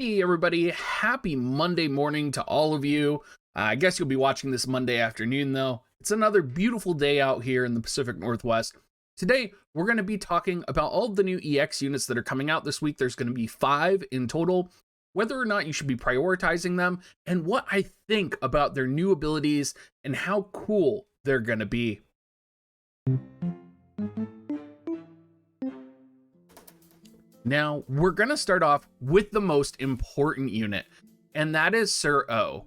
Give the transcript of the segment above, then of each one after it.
Hey everybody, happy Monday morning to all of you. I guess you'll be watching this Monday afternoon though. It's another beautiful day out here in the Pacific Northwest. Today, we're going to be talking about all of the new EX units that are coming out this week. There's going to be 5 in total, whether or not you should be prioritizing them, and what I think about their new abilities and how cool they're going to be. Now, we're going to start off with the most important unit, and that is Sir O.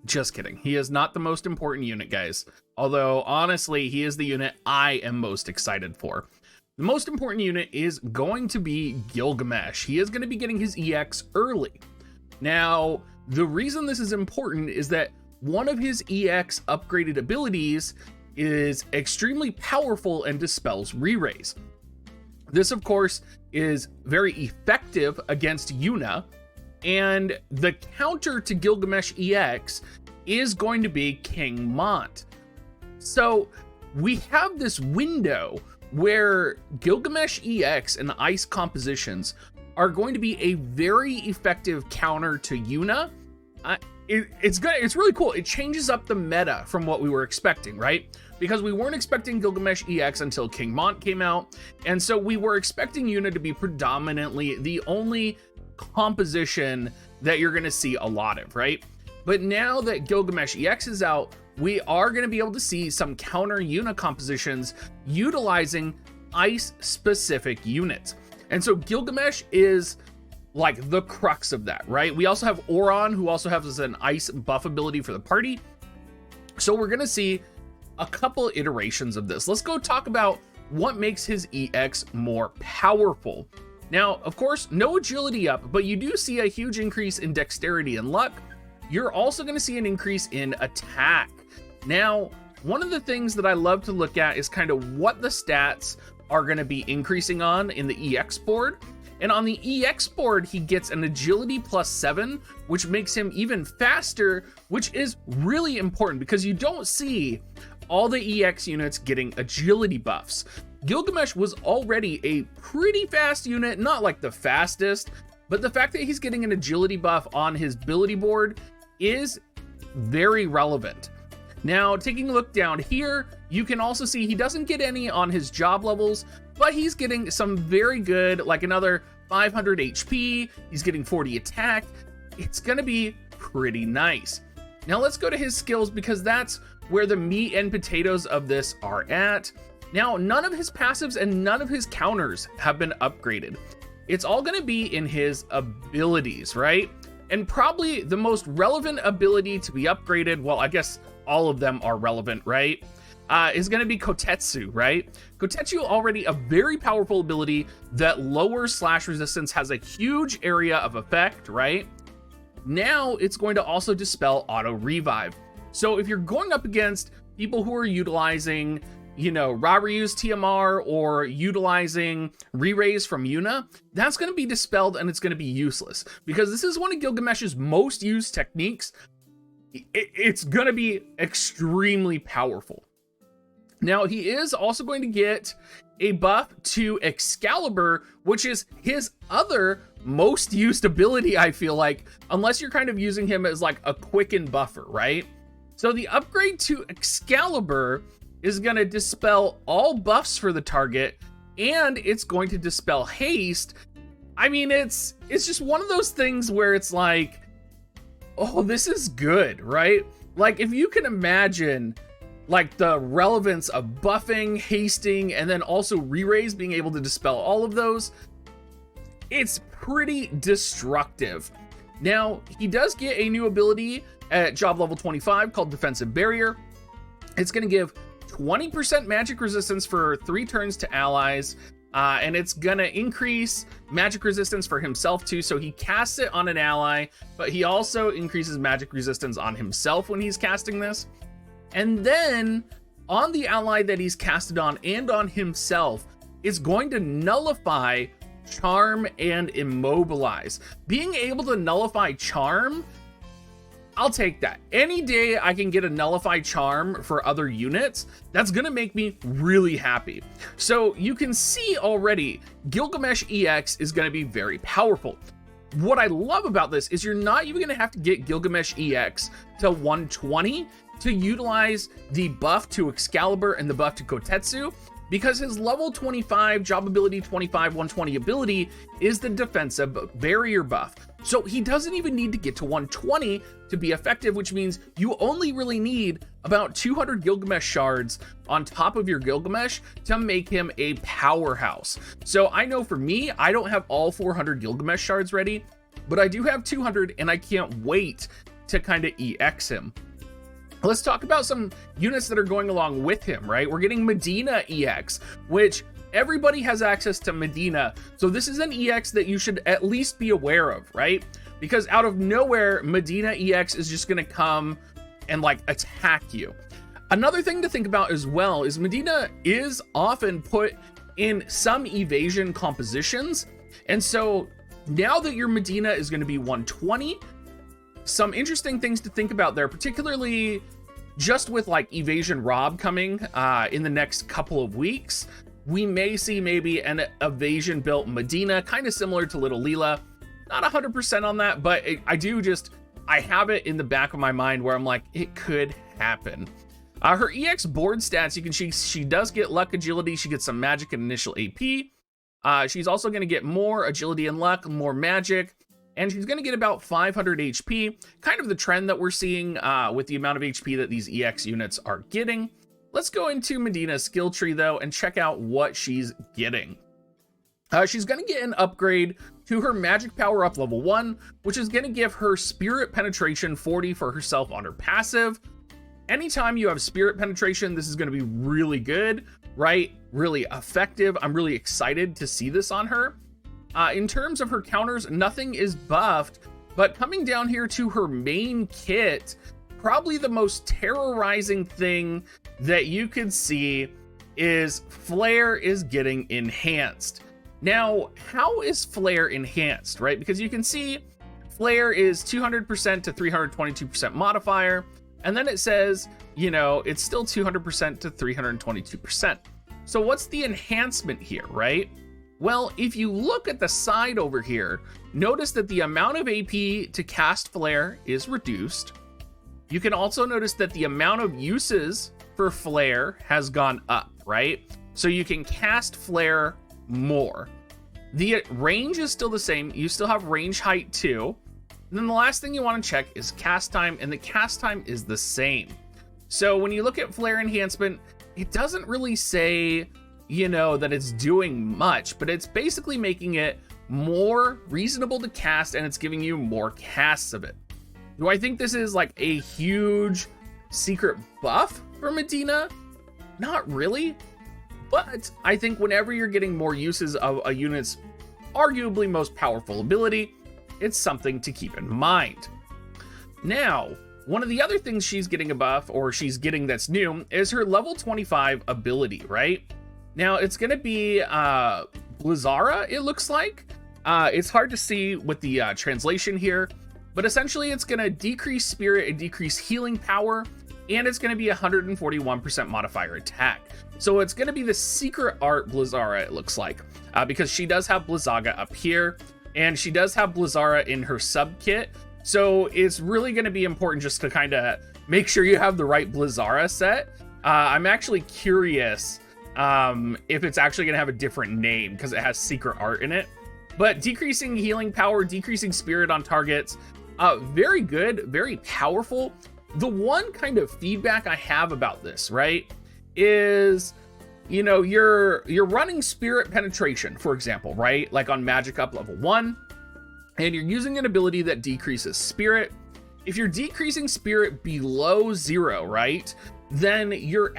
Just kidding. He is not the most important unit, guys. Although, honestly, he is the unit I am most excited for. The most important unit is going to be Gilgamesh. He is going to be getting his EX early. Now, the reason this is important is that one of his EX upgraded abilities is extremely powerful and dispels re-raise. This, of course, is very effective against Yuna, and the counter to Gilgamesh EX is going to be King Mont. So we have this window where Gilgamesh EX and ice compositions are going to be a very effective counter to Yuna. It's really cool. It changes up the meta from what we were expecting, right? Because we weren't expecting Gilgamesh EX until King Mont came out, and so we were expecting Yuna to be predominantly the only composition that you're going to see a lot of, right? But now that Gilgamesh EX is out, we are going to be able to see some counter Yuna compositions utilizing ice-specific units. And so Gilgamesh is like the crux of that, right? We also have Oron, who also has an ice buff ability for the party. So we're going to see a couple iterations of this. Let's go talk about what makes his EX more powerful. Now, of course, no agility up, but you do see a huge increase in dexterity and luck. You're also going to see an increase in attack. Now, one of the things that I love to look at is kind of what the stats are going to be increasing on in the EX board. And on the EX board, he gets an agility +7, which makes him even faster, which is really important because you don't see all the EX units getting agility buffs. Gilgamesh was already a pretty fast unit, not like the fastest, but the fact that he's getting an agility buff on his ability board is very relevant. Now, taking a look down here, you can also see he doesn't get any on his job levels, but he's getting some very good, like another 500 HP, he's getting 40 attack. It's gonna be pretty nice. Now let's go to his skills because that's where the meat and potatoes of this are at. Now, none of his passives and none of his counters have been upgraded. It's all gonna be in his abilities, right? And probably the most relevant ability to be upgraded, well, I guess all of them are relevant, right? Is going to be Kotetsu, right? Kotetsu, already a very powerful ability that lowers slash resistance, has a huge area of effect, right? Now it's going to also dispel auto revive. So if you're going up against people who are utilizing, you know, Raryu's TMR or utilizing re-raise from Yuna, that's going to be dispelled and it's going to be useless because this is one of Gilgamesh's most used techniques. It's going to be extremely powerful. Now, he is also going to get a buff to Excalibur, which is his other most used ability, I feel like, unless you're kind of using him as like a quicken buffer, right? So the upgrade to Excalibur is going to dispel all buffs for the target, and it's going to dispel haste. I mean, it's just one of those things where it's like, oh, this is good, right? Like, if you can imagine like the relevance of buffing, hasting, and then also re-raise, being able to dispel all of those, it's pretty destructive. Now, he does get a new ability at job level 25 called Defensive Barrier. It's going to give 20% magic resistance for 3 turns to allies, and it's going to increase magic resistance for himself too. So he casts it on an ally, but he also increases magic resistance on himself when he's casting this. And then on the ally that he's casted on and on himself, is going to nullify Charm and Immobilize. Being able to nullify Charm, I'll take that. Any day I can get a nullified charm for other units, that's gonna make me really happy. So you can see already, Gilgamesh EX is gonna be very powerful. what I love about this is you're not even gonna have to get Gilgamesh EX to 120 to utilize the buff to Excalibur and the buff to Kotetsu, because his level 25, job ability 25, 120 ability is the defensive barrier buff. So he doesn't even need to get to 120 to be effective, which means you only really need about 200 Gilgamesh shards on top of your Gilgamesh to make him a powerhouse. So I know for me, I don't have all 400 Gilgamesh shards ready, but I do have 200 and I can't wait to kind of EX him. Let's talk about some units that are going along with him, right? We're getting Medina EX, which everybody has access to Medina. So this is an EX that you should at least be aware of, right? Because out of nowhere, Medina EX is just gonna come and like attack you. Another thing to think about as well is Medina is often put in some evasion compositions. And so now that your Medina is gonna be 120, some interesting things to think about there, particularly just with like Evasion Rob coming in the next couple of weeks. We may see maybe an evasion built Medina, kind of similar to Little Leela. Not 100% on that, but I have it in the back of my mind where I'm like, it could happen. Her EX board stats, you can see she does get luck, agility, she gets some magic and initial AP. She's also going to get more agility and luck, more magic, and she's going to get about 500 HP, kind of the trend that we're seeing with the amount of HP that these EX units are getting. Let's go into Medina's skill tree though and check out what she's getting. She's going to get an upgrade to her magic power up level 1, which is going to give her spirit penetration 40 for herself on her passive. Anytime you have spirit penetration, this is going to be really good, right? Really effective. I'm really excited to see this on her. In terms of her counters, nothing is buffed, but coming down here to her main kit, probably the most terrorizing thing that you could see is Flare is getting enhanced. Now, how is Flare enhanced, right? Because you can see Flare is 200% to 322% modifier, and then it says, you know, it's still 200% to 322%. So what's the enhancement here, right? Well, if you look at the side over here, notice that the amount of AP to cast Flare is reduced. You can also notice that the amount of uses for Flare has gone up, right? So you can cast Flare more. The range is still the same. You still have range height too. And then the last thing you want to check is cast time, and the cast time is the same. So when you look at Flare enhancement, it doesn't really say, you know, that it's doing much, but it's basically making it more reasonable to cast, and it's giving you more casts of it. Do I think this is like a huge secret buff for Medina? Not really, but I think whenever you're getting more uses of a unit's arguably most powerful ability, it's something to keep in mind. Now, one of the other things she's getting a buff, or she's getting that's new, is her level 25 ability, right? Now, it's going to be Blizzara, it looks like. It's hard to see with the translation here, but essentially it's going to decrease spirit and decrease healing power, and it's going to be 141% modifier attack. So it's going to be the secret art Blizzara, it looks like, because she does have Blizzaga up here, and she does have Blizzara in her sub kit. So it's really going to be important just to kind of make sure you have the right Blizzara set. I'm actually curious if it's actually going to have a different name because it has secret art in it. But decreasing healing power, decreasing spirit on targets, very good, very powerful. The one kind of feedback I have about this, right, is, you know, you're running spirit penetration, for example, right? Like on magic up level 1, and you're using an ability that decreases spirit. If you're decreasing spirit below 0, right, then your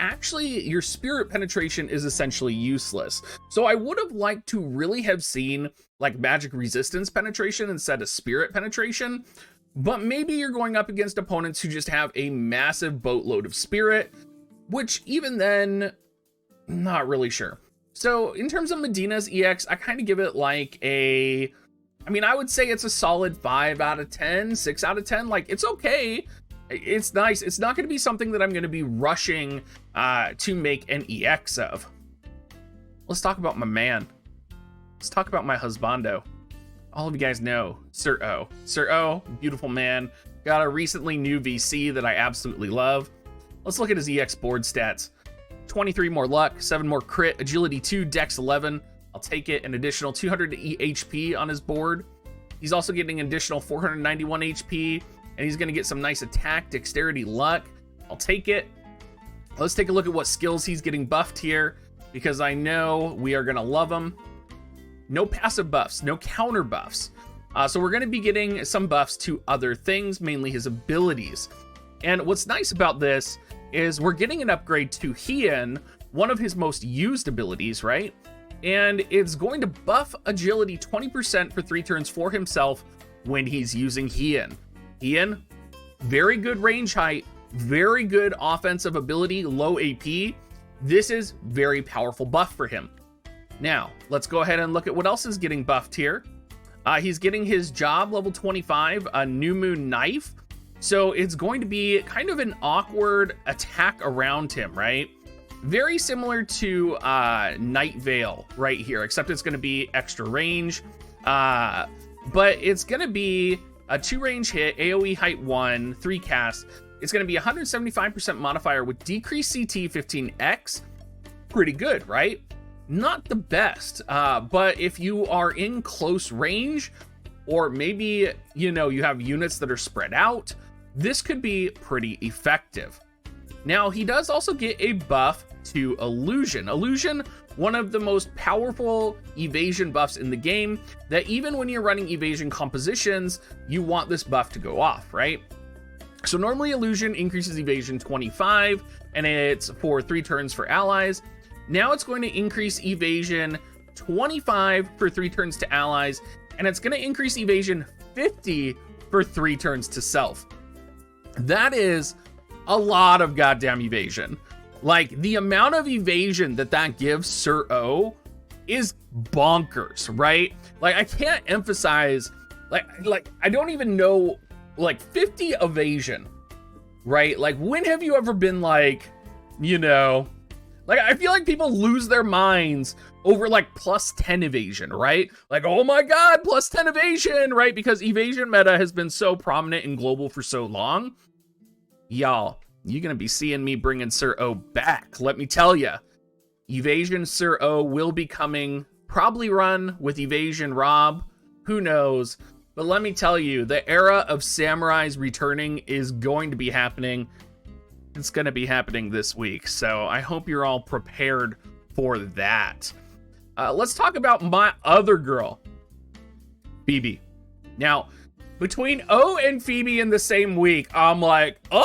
spirit penetration is essentially useless. So I would have liked to really have seen like magic resistance penetration instead of spirit penetration, but maybe you're going up against opponents who just have a massive boatload of spirit, which even then, not really sure. So in terms of Medina's EX, I kind of give it like I would say it's a solid 5 out of 10, 6 out of 10. Like, it's okay. It's nice. It's not going to be something that I'm going to be rushing to make an EX of. Let's talk about my man. Let's talk about my husbando. all of you guys know Sir O. Sir O, beautiful man. Got a recently new VC that I absolutely love. Let's look at his EX board stats. 23 more luck, 7 more crit, agility 2, dex 11. I'll take it. An additional 200 HP on his board. He's also getting an additional 491 HP, and he's going to get some nice attack, dexterity, luck. I'll take it. Let's take a look at what skills he's getting buffed here, because I know we are going to love him. No passive buffs, no counter buffs. So we're going to be getting some buffs to other things, mainly his abilities. And what's nice about this is we're getting an upgrade to Hien, one of his most used abilities, right? And it's going to buff agility 20% for 3 turns for himself when he's using Hien. Hien, very good range height, very good offensive ability, low AP. This is very powerful buff for him. Now, let's go ahead and look at what else is getting buffed here. He's getting his job level 25, a New Moon Knife. So it's going to be kind of an awkward attack around him, right? Very similar to Night Veil right here, except it's going to be extra range. But it's going to be a 2 range hit, AoE height 1, 3 cast. It's going to be 175% modifier with decreased CT 15x. Pretty good, right? Not the best, but if you are in close range, or maybe, you know, you have units that are spread out, this could be pretty effective. Now, he does also get a buff to Illusion. Illusion, one of the most powerful evasion buffs in the game, that even when you're running evasion compositions, you want this buff to go off, right? So normally Illusion increases evasion 25, and it's for 3 turns for allies. Now it's going to increase evasion 25 for 3 turns to allies, and it's going to increase evasion 50 for 3 turns to self. That is a lot of goddamn evasion. Like, the amount of evasion that gives Sir O is bonkers, right? Like, I can't emphasize, like I don't even know, like, 50 evasion, right? Like, when have you ever been like, you know, like, I feel like people lose their minds over like plus 10 evasion, right? Like, oh my God, plus 10 evasion, right? Because evasion meta has been so prominent and global for so long. Y'all, you're going to be seeing me bringing Sir O back. Let me tell you, Evasion Sir O will be coming, probably run with Evasion Rob. Who knows? But let me tell you, the era of samurais returning is going to be happening. It's going to be happening this week, so I hope you're all prepared for that. Let's talk about my other girl, Phoebe. Now, between O and Phoebe in the same week, I'm like, oh,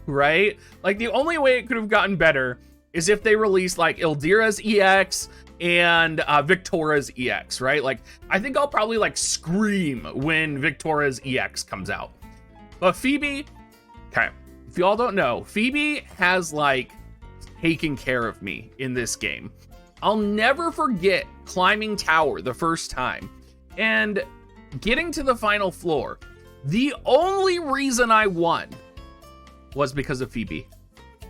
right? Like, the only way it could have gotten better is if they released like Ildira's EX and Victoria's EX, right? Like, I think I'll probably like scream when Victoria's EX comes out. But Phoebe, okay. If y'all don't know, Phoebe has like taken care of me in this game. I'll never forget climbing tower the first time and getting to the final floor. The only reason I won was because of Phoebe.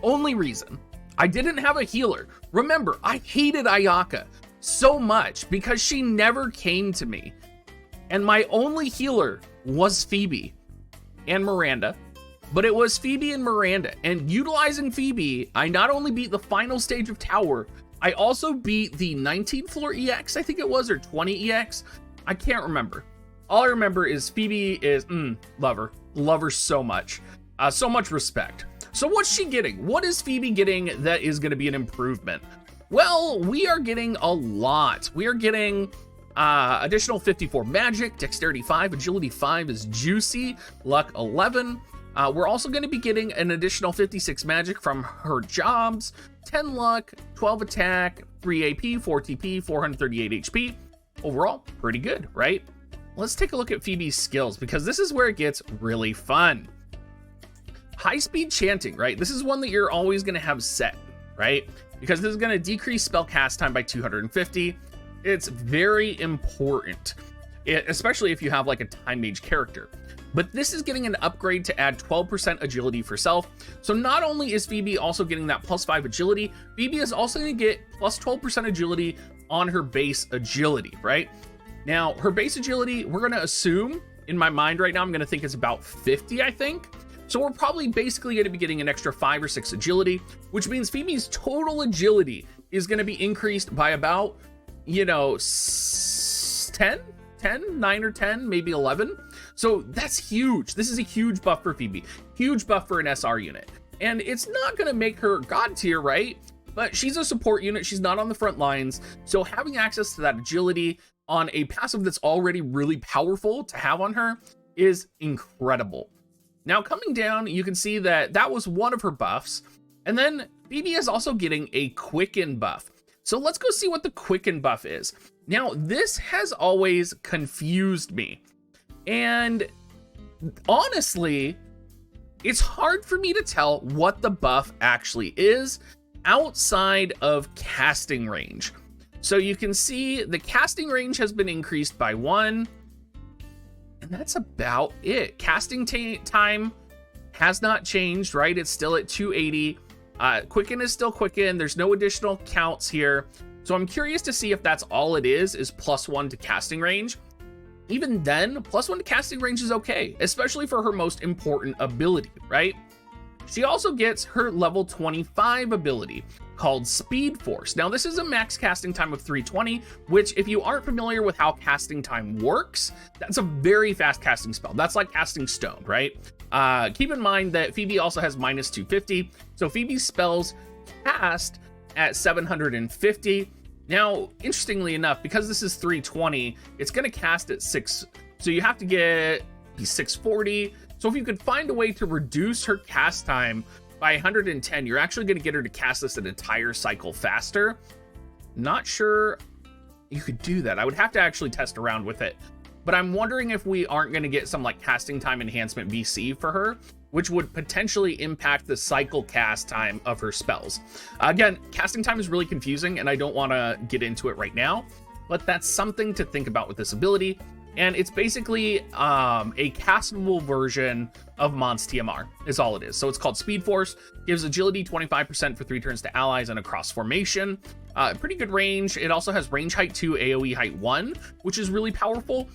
Only reason. I didn't have a healer. Remember, I hated Ayaka so much because she never came to me. And my only healer was Phoebe and Miranda. But it was Phoebe and Miranda, and utilizing Phoebe, I not only beat the final stage of Tower, I also beat the 19th floor EX, I think it was, or 20 EX. I can't remember. All I remember is Phoebe is, love her so much. So much respect. So what's she getting? What is Phoebe getting that is going to be an improvement? Well, we are getting a lot. We are getting additional 54 magic, dexterity 5, agility 5 is juicy, luck 11. We're also going to be getting an additional 56 magic from her jobs, 10 luck, 12 attack, 3 AP, 4 TP, 438 HP. Overall, pretty good, right? Let's take a look at Phoebe's skills, because this is where it gets really fun. High-speed chanting, right? This is one that you're always going to have set, right? Because this is going to decrease spell cast time by 250. It's very important, especially if you have like a time mage character. But this is getting an upgrade to add 12% agility for self. So not only is Phoebe also getting that plus 5 agility, Phoebe is also going to get plus 12% agility on her base agility, right? Now, her base agility, we're going to assume, in my mind right now, I'm going to think it's about 50, I think. So we're probably basically going to be getting an extra 5 or 6 agility, which means Phoebe's total agility is going to be increased by about, 10, 9 or 10, maybe 11. So that's huge. This is a huge buff for Phoebe, huge buff for an SR unit. And it's not going to make her god tier, right? But she's a support unit. She's not on the front lines. So having access to that agility on a passive that's already really powerful to have on her is incredible. Now coming down, you can see that that was one of her buffs. And then Phoebe is also getting a quicken buff. So let's go see what the quicken buff is. Now this has always confused me. And honestly, it's hard for me to tell what the buff actually is outside of casting range. So you can see the casting range has been increased by 1, and that's about it. Casting time has not changed, right? It's still at 280. Quicken is still quicken. There's no additional counts here. So I'm curious to see if that's all it is +1 to casting range. Even then, +1 to casting range is okay, especially for her most important ability, right? She also gets her level 25 ability called Speed Force. Now, this is a max casting time of 320, which if you aren't familiar with how casting time works, that's a very fast casting spell. That's like casting stone, right? Keep in mind that Phoebe also has -250. So Phoebe's spells cast at 750. Now, interestingly enough, because this is 320, it's going to cast at 6. So you have to get 640. So if you could find a way to reduce her cast time by 110, you're actually going to get her to cast this an entire cycle faster. Not sure you could do that. I would have to actually test around with it. But I'm wondering if we aren't going to get some like casting time enhancement VC for her, which would potentially impact the cycle cast time of her spells. Again, casting time is really confusing and I don't want to get into it right now, but that's something to think about with this ability. And it's basically a castable version of Mon's TMR is all it is. So it's called Speed Force, gives agility 25% for 3 turns to allies and across formation. Pretty good range. It also has range height 2, AoE height 1, which is really powerful.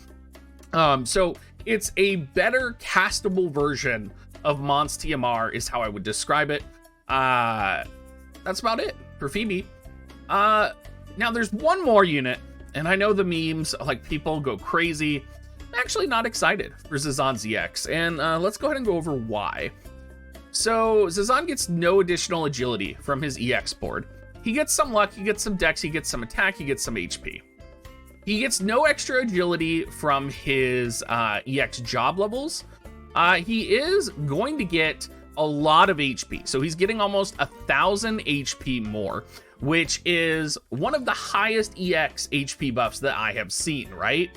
So it's a better castable version of Mon's TMR is how I would describe it. That's about it for Phoebe. Now there's one more unit, and I know the memes, like people go crazy. I'm actually not excited for Zazan EX, and let's go ahead and go over why. So Zazan gets no additional agility from his EX board. He gets some luck, he gets some dex, he gets some attack, he gets some HP. He gets no extra agility from his EX job levels. He is going to get a lot of HP. So he's getting almost 1,000 HP more, which is one of the highest EX HP buffs that I have seen, right?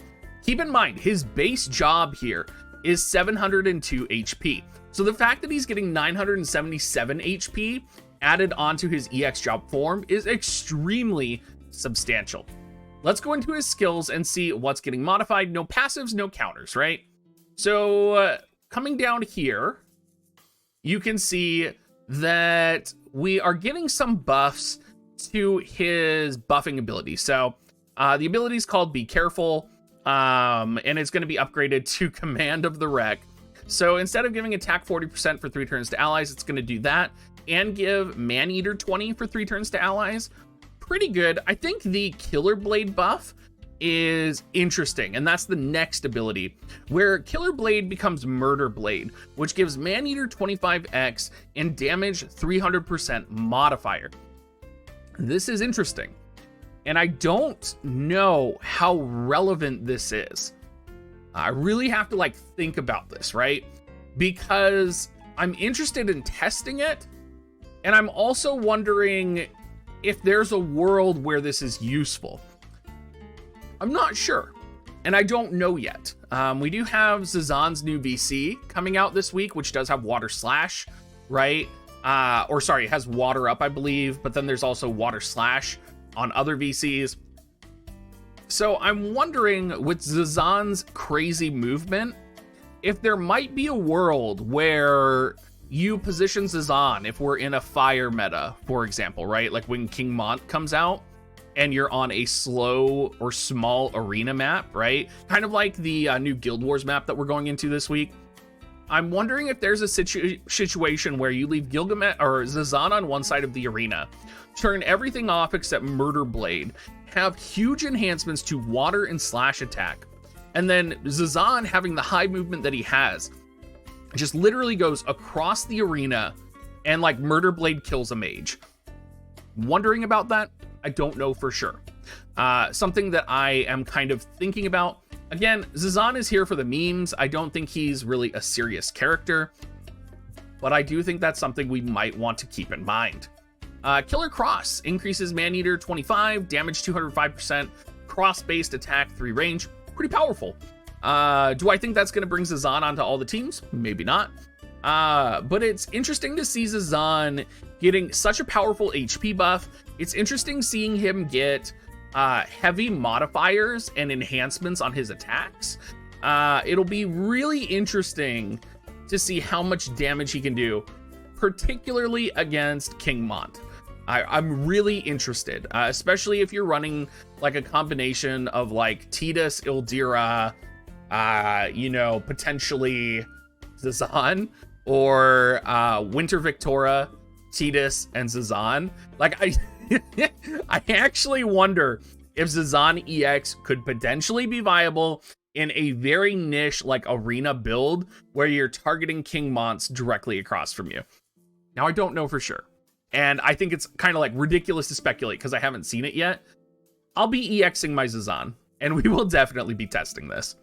Keep in mind, his base job here is 702 HP. So the fact that he's getting 977 HP added onto his EX job form is extremely substantial. Let's go into his skills and see what's getting modified. No passives, no counters, right? So coming down here, you can see that we are getting some buffs to his buffing ability. So the ability is called Be Careful, and it's going to be upgraded to Command of the Wreck. So instead of giving attack 40% for 3 turns to allies, it's going to do that and give Man-Eater 20 for 3 turns to allies. Pretty good. I think the Killer Blade buff is interesting, and that's the next ability, where Killer Blade becomes Murder Blade, which gives Man-Eater 25x and damage 300% modifier. This is interesting, and I don't know how relevant this is. I really have to think about this, right? Because I'm interested in testing it, and I'm also wondering if there's a world where this is useful. I'm not sure, and I don't know yet. We do have Zazan's new VC coming out this week, which does have Water Slash, right? Or sorry, it has Water Up, I believe, but then there's also Water Slash on other VCs. So I'm wondering, with Zazan's crazy movement, if there might be a world where you position Zazan, if we're in a fire meta, for example, right? Like when King Mont comes out, and you're on a slow or small arena map, right? Kind of like the new Guild Wars map that we're going into this week. I'm wondering if there's a situation where you leave Gilgamesh or Zazan on one side of the arena, turn everything off except Murder Blade, have huge enhancements to water and slash attack, and then Zazan, having the high movement that he has, just literally goes across the arena and like Murder Blade kills a mage. Wondering about that? I don't know for sure. Something that I am kind of thinking about. Again, Zazan is here for the memes. I don't think he's really a serious character, but I do think that's something we might want to keep in mind. Killer Cross increases Maneater 25, damage 205%, cross-based attack 3 range. Pretty powerful. Do I think that's going to bring Zazan onto all the teams? Maybe not. But it's interesting to see Zazan getting such a powerful HP buff. It's interesting seeing him get heavy modifiers and enhancements on his attacks. It'll be really interesting to see how much damage he can do, particularly against King Mont. I'm really interested, especially if you're running like a combination of like Tidus, Ildira, potentially Zazan, or Winter Victoria, Tidus, and Zazan. Like I actually wonder if Zazan EX could potentially be viable in a very niche like arena build where you're targeting King Monts directly across from you. Now I don't know for sure, and I think it's kind of like ridiculous to speculate because I haven't seen it yet. I'll be EXing my Zazan, and we will definitely be testing this.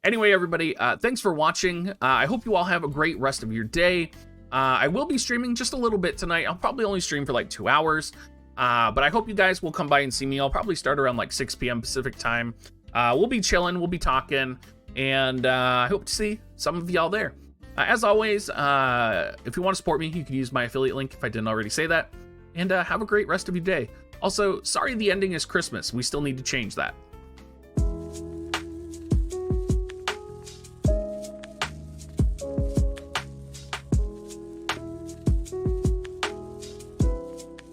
Anyway, everybody, thanks for watching. I hope you all have a great rest of your day. I will be streaming just a little bit tonight. I'll probably only stream for like 2 hours, but I hope you guys will come by and see me. I'll probably start around like 6 p.m. Pacific time. We'll be chilling, we'll be talking, and I hope to see some of y'all there. As always, if you want to support me, you can use my affiliate link if I didn't already say that, and have a great rest of your day. Also, sorry the ending is Christmas. We still need to change that.